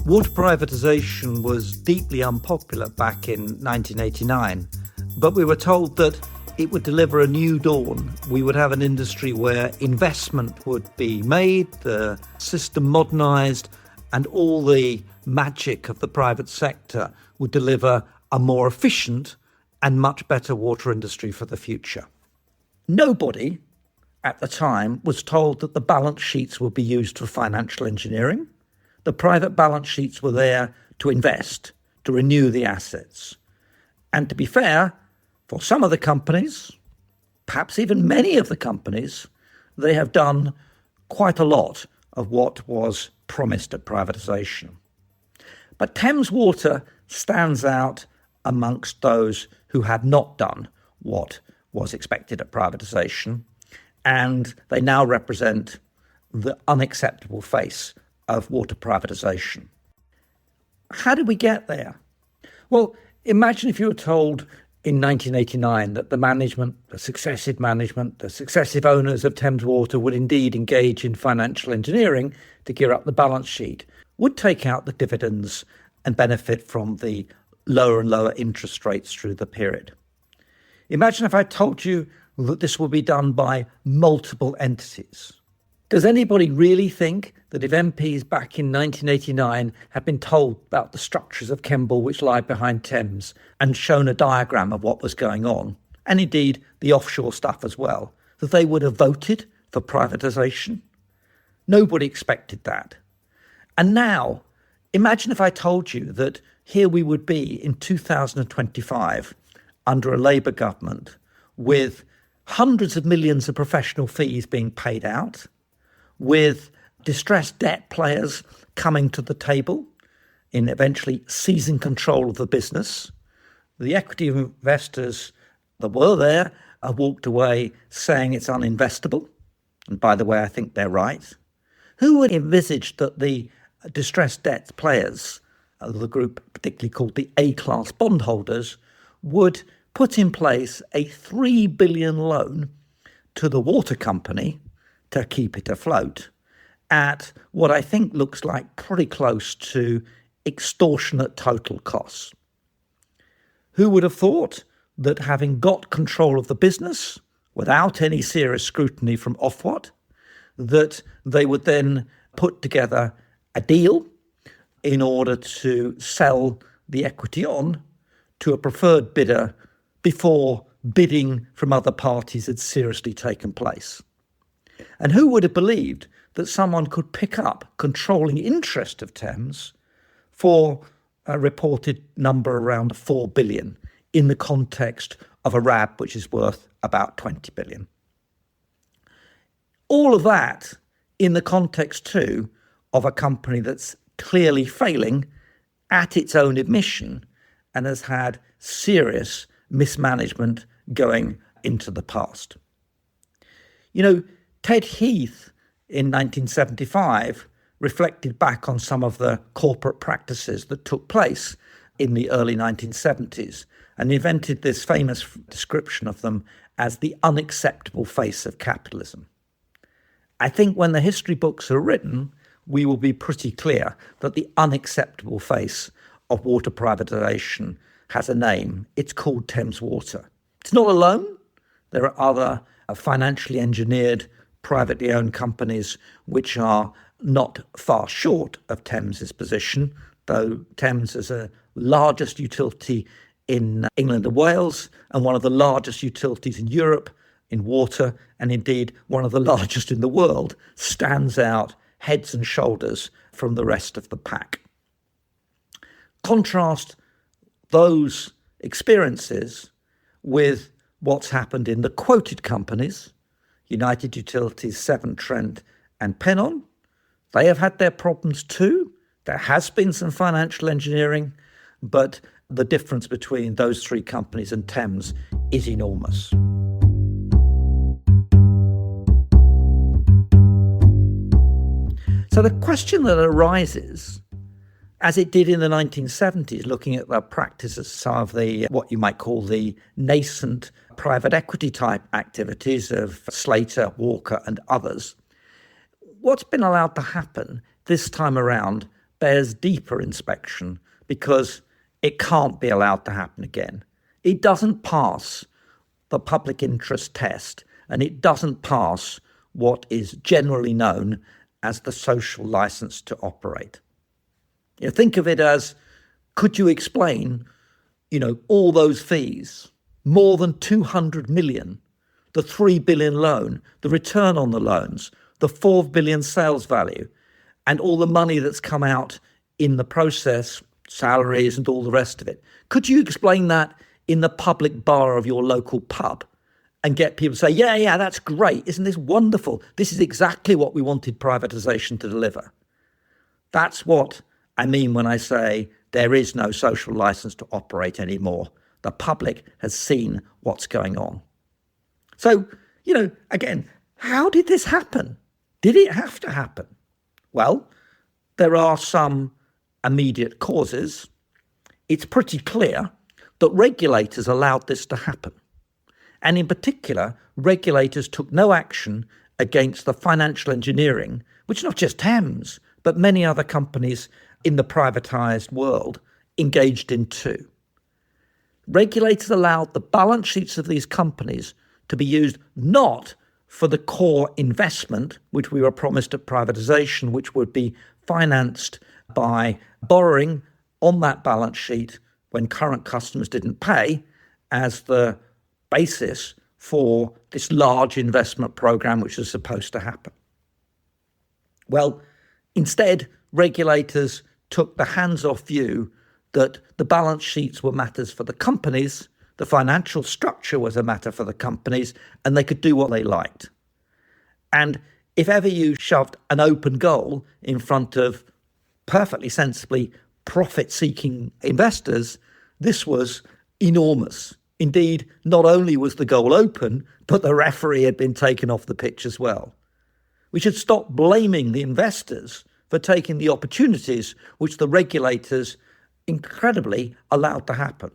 Water privatisation was deeply unpopular back in 1989, but we were told that it would deliver a new dawn. We would have an industry where investment would be made, the system modernised, and all the magic of the private sector would deliver a more efficient and much better water industry for the future. Nobody at the time was told that the balance sheets would be used for financial engineering. The private balance sheets were there to invest, to renew the assets. And to be fair, for some of the companies, perhaps even many of the companies, they have done quite a lot of what was promised at privatisation. But Thames Water stands out amongst those who had not done what was expected at privatisation, and they now represent the unacceptable face of water privatisation. How did we get there? Well, imagine if you were told in 1989 that the successive owners of Thames Water would indeed engage in financial engineering to gear up the balance sheet, would take out the dividends and benefit from the lower and lower interest rates through the period. Imagine if I told you that this will be done by multiple entities. Does anybody really think that if MPs back in 1989 had been told about the structures of Kemble which lie behind Thames and shown a diagram of what was going on, and indeed the offshore stuff as well, that they would have voted for privatisation? Nobody expected that. And now, imagine if I told you that here we would be in 2025 under a Labour government with hundreds of millions of professional fees being paid out, with distressed debt players coming to the table in eventually seizing control of the business. The equity investors that were there have walked away saying it's uninvestable. And by the way, I think they're right. Who would envisage that the distressed debt players, the group particularly called the A-class bondholders, would put in place a £3 billion loan to the water company to keep it afloat at what I think looks like pretty close to extortionate total costs? Who would have thought that having got control of the business without any serious scrutiny from Ofwat, that they would then put together a deal in order to sell the equity on to a preferred bidder before bidding from other parties had seriously taken place? And who would have believed that someone could pick up controlling interest of Thames for a reported number around 4 billion in the context of a RAB which is worth about 20 billion? All of that in the context too of a company that's clearly failing at its own admission and has had serious mismanagement going into the past. You know, Ted Heath in 1975 reflected back on some of the corporate practices that took place in the early 1970s and invented this famous description of them as the unacceptable face of capitalism. I think when the history books are written, we will be pretty clear that the unacceptable face of water privatisation has a name. It's called Thames Water. It's not alone. There are other financially engineered, privately owned companies which are not far short of Thames's position, though Thames is the largest utility in England and Wales and one of the largest utilities in Europe in water, and indeed one of the largest in the world, stands out heads and shoulders from the rest of the pack. Contrast those experiences with what's happened in the quoted companies, United Utilities, Severn Trent and Pennon. They have had their problems too. There has been some financial engineering, but the difference between those three companies and Thames is enormous. So the question that arises, as it did in the 1970s, looking at the practices of the what you might call the nascent private equity type activities of Slater, Walker and others, what's been allowed to happen this time around bears deeper inspection because it can't be allowed to happen again. It doesn't pass the public interest test, and it doesn't pass what is generally known as the social license to operate. Think of it as, could you explain, all those fees, more than 200 million, the 3 billion loan, the return on the loans, the 4 billion sales value, and all the money that's come out in the process, salaries and all the rest of it. Could you explain that in the public bar of your local pub and get people to say, yeah, that's great. Isn't this wonderful? This is exactly what we wanted privatisation to deliver. That's what I mean when I say there is no social licence to operate anymore. The public has seen what's going on. So, again, how did this happen? Did it have to happen? Well, there are some immediate causes. It's pretty clear that regulators allowed this to happen. And in particular, regulators took no action against the financial engineering, which not just Thames, but many other companies in the privatised world engaged in too. Regulators allowed the balance sheets of these companies to be used not for the core investment, which we were promised at privatisation, which would be financed by borrowing on that balance sheet when current customers didn't pay, as the basis for this large investment programme which is supposed to happen. Well, instead, regulators took the hands-off view that the balance sheets were matters for the companies, the financial structure was a matter for the companies, and they could do what they liked. And if ever you shoved an open goal in front of perfectly sensibly profit-seeking investors, this was enormous. Indeed, not only was the goal open, but the referee had been taken off the pitch as well. We should stop blaming the investors for taking the opportunities which the regulators incredibly allowed to happen.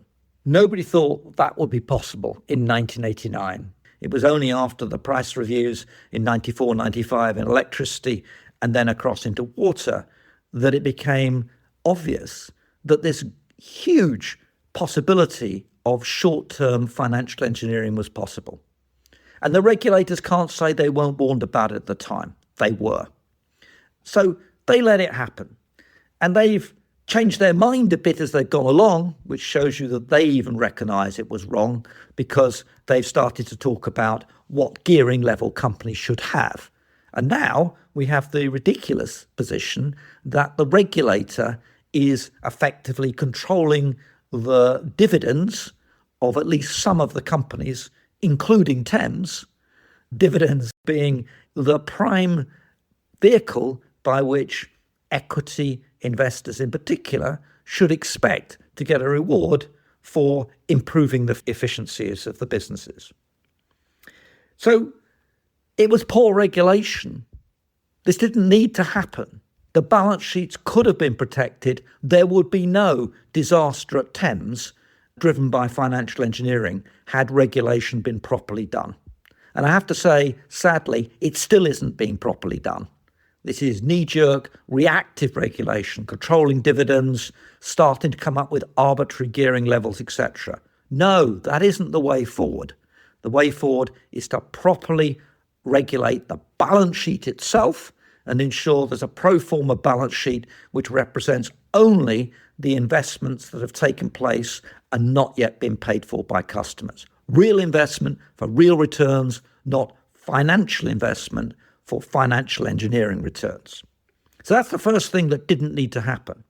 Nobody thought that would be possible in 1989. It was only after the price reviews in 94, 95 in electricity and then across into water that it became obvious that this huge possibility of short-term financial engineering was possible. And the regulators can't say they weren't warned about it at the time. They were. So they let it happen. And they've changed their mind a bit as they've gone along, which shows you that they even recognise it was wrong, because they've started to talk about what gearing level companies should have. And now we have the ridiculous position that the regulator is effectively controlling the dividends of at least some of the companies, including Thames, dividends being the prime vehicle by which equity investors in particular should expect to get a reward for improving the efficiencies of the businesses. So it was poor regulation. This didn't need to happen. The balance sheets could have been protected. There would be no disaster at Thames driven by financial engineering had regulation been properly done. And I have to say, sadly, it still isn't being properly done. This is knee-jerk, reactive regulation, controlling dividends, starting to come up with arbitrary gearing levels, etc. No, that isn't the way forward. The way forward is to properly regulate the balance sheet itself and ensure there's a pro forma balance sheet which represents only the investments that have taken place and not yet been paid for by customers. Real investment for real returns, not financial investment for financial engineering returns. So that's the first thing that didn't need to happen.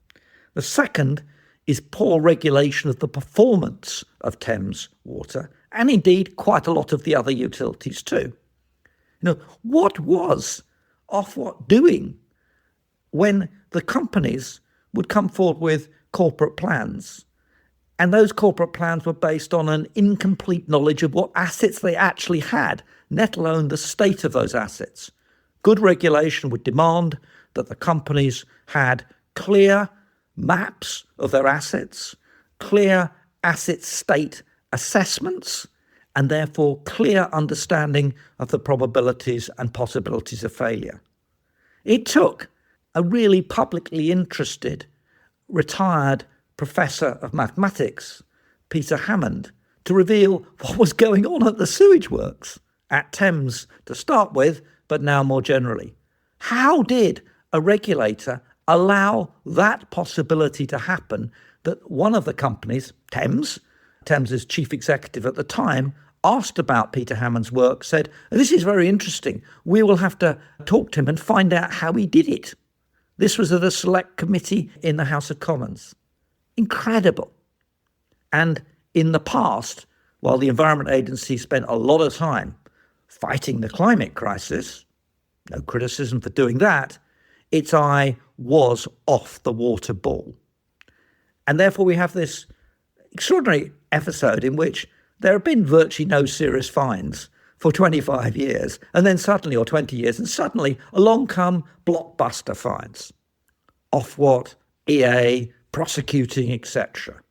The second is poor regulation of the performance of Thames Water, and indeed quite a lot of the other utilities too. What was Ofwat doing when the companies would come forward with corporate plans, and those corporate plans were based on an incomplete knowledge of what assets they actually had, let alone the state of those assets? Good regulation would demand that the companies had clear maps of their assets, clear asset state assessments, and therefore clear understanding of the probabilities and possibilities of failure. It took a really publicly interested retired professor of mathematics, Peter Hammond, to reveal what was going on at the sewage works at Thames to start with, but now more generally. How did a regulator allow that possibility to happen, that one of the companies, Thames's chief executive at the time, asked about Peter Hammond's work, said, "This is very interesting. We will have to talk to him and find out how he did it." This was at a select committee in the House of Commons. Incredible. And in the past, while the Environment Agency spent a lot of time fighting the climate crisis, no criticism for doing that, its eye was off the water ball. And therefore we have this extraordinary episode in which there have been virtually no serious fines for 25 years, and then suddenly, or 20 years, and suddenly along come blockbuster fines. Ofwat, EA, prosecuting, etc.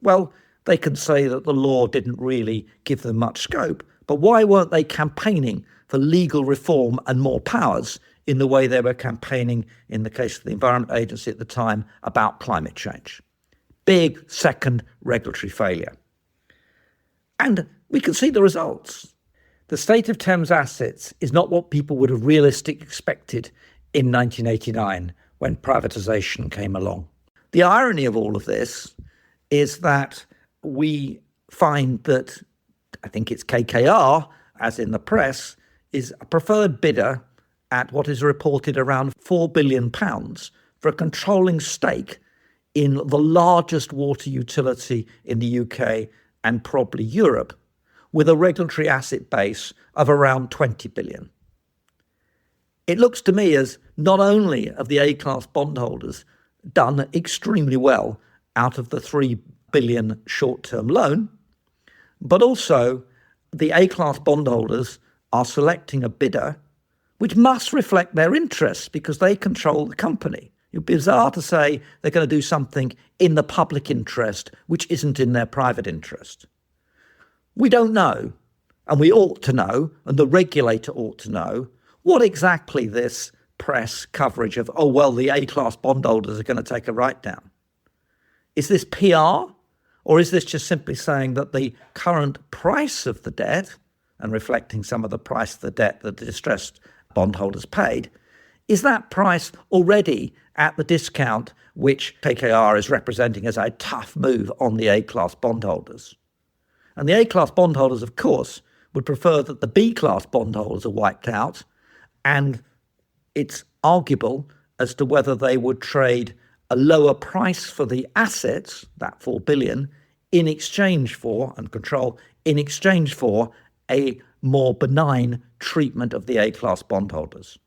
Well, they can say that the law didn't really give them much scope, but why weren't they campaigning for legal reform and more powers in the way they were campaigning in the case of the Environment Agency at the time about climate change? Big second regulatory failure. And we can see the results. The state of Thames assets is not what people would have realistically expected in 1989 when privatisation came along. The irony of all of this is that we find that, I think it's KKR, as in the press, is a preferred bidder at what is reported around £4 billion for a controlling stake in the largest water utility in the UK and probably Europe, with a regulatory asset base of around 20 billion. It looks to me as not only have the A-class bondholders done extremely well out of the 3 billion short-term loan, but also the A-class bondholders are selecting a bidder which must reflect their interests because they control the company. It would be bizarre to say they're going to do something in the public interest which isn't in their private interest. We don't know, and we ought to know, and the regulator ought to know, what exactly this press coverage of, oh, well, the A-class bondholders are going to take a write-down. Is this PR, or is this just simply saying that the current price of the debt, and reflecting some of the price of the debt that the distressed bondholders paid, is that price already at the discount which KKR is representing as a tough move on the A-class bondholders? And the A-class bondholders, of course, would prefer that the B-class bondholders are wiped out, and it's arguable as to whether they would trade a lower price for the assets, that 4 billion, in exchange for, and control, in exchange for a more benign treatment of the A-class bondholders.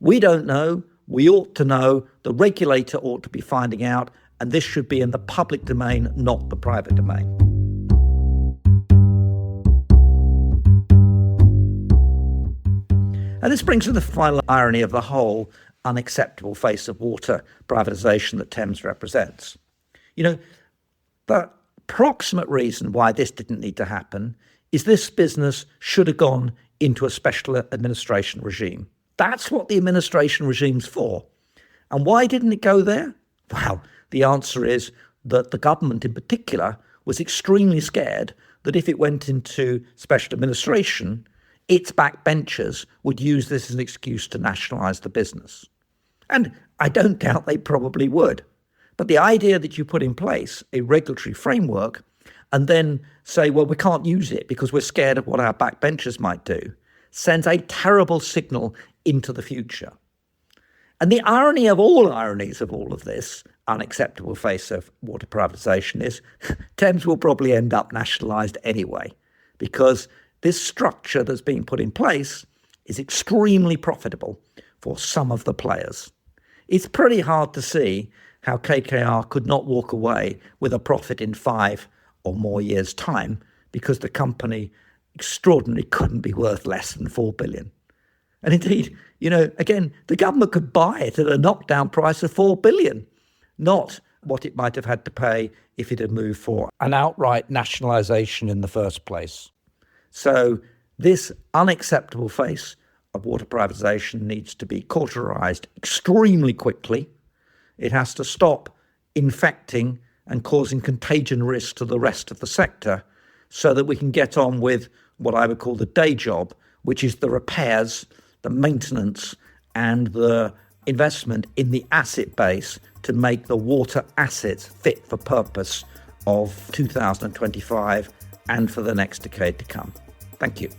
We don't know. We ought to know. The regulator ought to be finding out, and this should be in the public domain, not the private domain. And this brings to the final irony of the whole unacceptable face of water privatisation that Thames represents. You know, the proximate reason why this didn't need to happen is this business should have gone into a special administration regime. That's what the administration regime's for. And why didn't it go there? Well, the answer is that the government in particular was extremely scared that if it went into special administration, its backbenchers would use this as an excuse to nationalise the business. And I don't doubt they probably would. But the idea that you put in place a regulatory framework and then say, well, we can't use it because we're scared of what our backbenchers might do, sends a terrible signal into the future. And the irony of all ironies of all of this unacceptable face of water privatisation is Thames will probably end up nationalised anyway, because this structure that's being put in place is extremely profitable for some of the players. It's pretty hard to see how KKR could not walk away with a profit in 5 or more years' time, because the company extraordinarily couldn't be worth less than 4 billion. And indeed, you know, again, the government could buy it at a knockdown price of 4 billion, not what it might have had to pay if it had moved for an outright nationalisation in the first place. So this unacceptable face of water privatisation needs to be cauterised extremely quickly. It has to stop infecting and causing contagion risk to the rest of the sector so that we can get on with what I would call the day job, which is the repairs, the maintenance and the investment in the asset base to make the water assets fit for purpose of 2025 and for the next decade to come. Thank you.